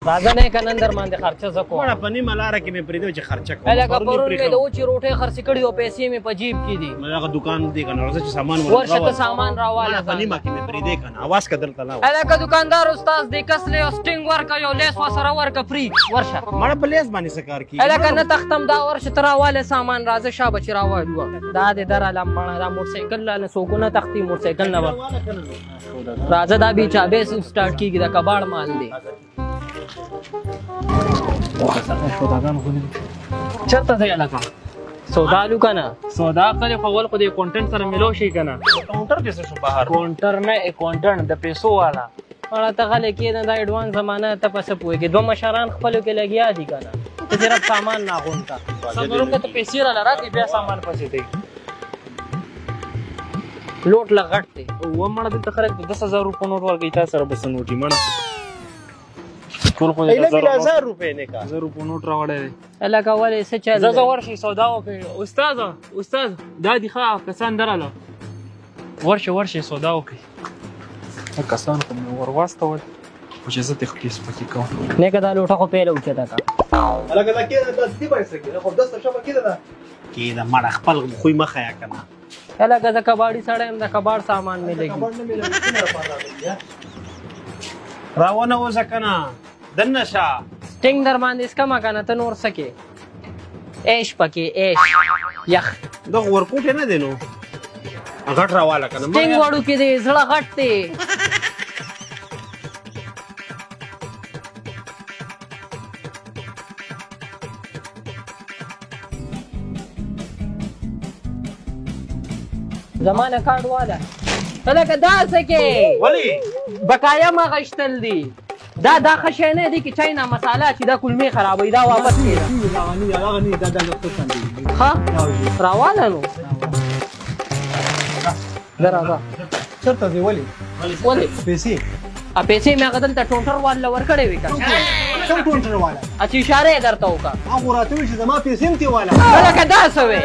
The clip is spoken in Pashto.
راځه نه کنن در باندې خرچه زکو وړه په نیمه لاره کې مې پرېږدو چې خرچه کوم الګا پرون مې د اوچې روټۍ خرڅ کړي او پیسې مې په جیب کې دي هغه دکان دی کنه راځه چې سامان ورشه ته سامان راواله په نیمه کې مې پرېږدې کنه اواز کدل تلا الګا دکاندار استاد دې کس له سټینګ ورکا یو لیس وسره ورکا فری ورشه مړه په لیس باندې سکار کی الګا نه تختم دا ورشه تر راواله سامان راځه شابه چې راوالو دا دې در علم باندې دا موټر سایکل لاله سوکونه تختی موټر سایکل نه راځه دا بي چا بیس سٹارټ کیږي دا کباړ مال دی چرته ځای لکه سودا لو کنه سودا کله خپل خو دې کانټنټ سره ملو شي کنه کاونټر دې شو بهر کاونټر نه اکاونټنټ د پیسو والا اړه ته غلې کې نه دا ایڈوانس زمانہ ته پس پوي کې دوه مشران خپل کې لګیا دي کنه ته صرف سامان نه غونټا سمورو کې ته پیسې را لراکې بیا سامان پسې دی لوټ لغټ دی و مړه د خلک 10000 روپے نوٹ ورګی تاسو سره بس نوټي مړه ټول خو 1000 روپے نه کا 1000 روپے نوٹ راوړی الګا ولې څه چل زه ورشي سودا وکړ استاد دا دی ښه کسان دراله ورشه سودا وکړ کسان کوم ورواستول او چې زه تخپیس پکې کوم نه کدا لوټه خو پیله وچه تا الګا دا کې د دې باندې کې خو 10 شپه کې دا کې دا مړ خپل خو مخه یا کنه الګا دا کباړی سره هم دا کباړ سامان ملګي راونه وځکنه دنشا ټینګ در باندې اسکا ما کنه ته نور سکے ایش پکې ایش یخ دا ورکوټ نه دینو غټ راواله کنه ټینګ وړو کې دې زړه غټ دی زمانه کارت والا الګا دا سکے ولی بقایا ما غشتل دي دا خشه نه دي کې چاینا مساله چې دا کلمې خرابوي دا واپس کړه غني دا لوکشن دي ها راواله نو درازه چرته دی ولی پیسې پیسې مې غدل ته ټونټر والا ورکړې وې کوم ټونټر والا اچي اشاره درته وکا هغه راته چې زما پیسې متي والا الګا دا سوې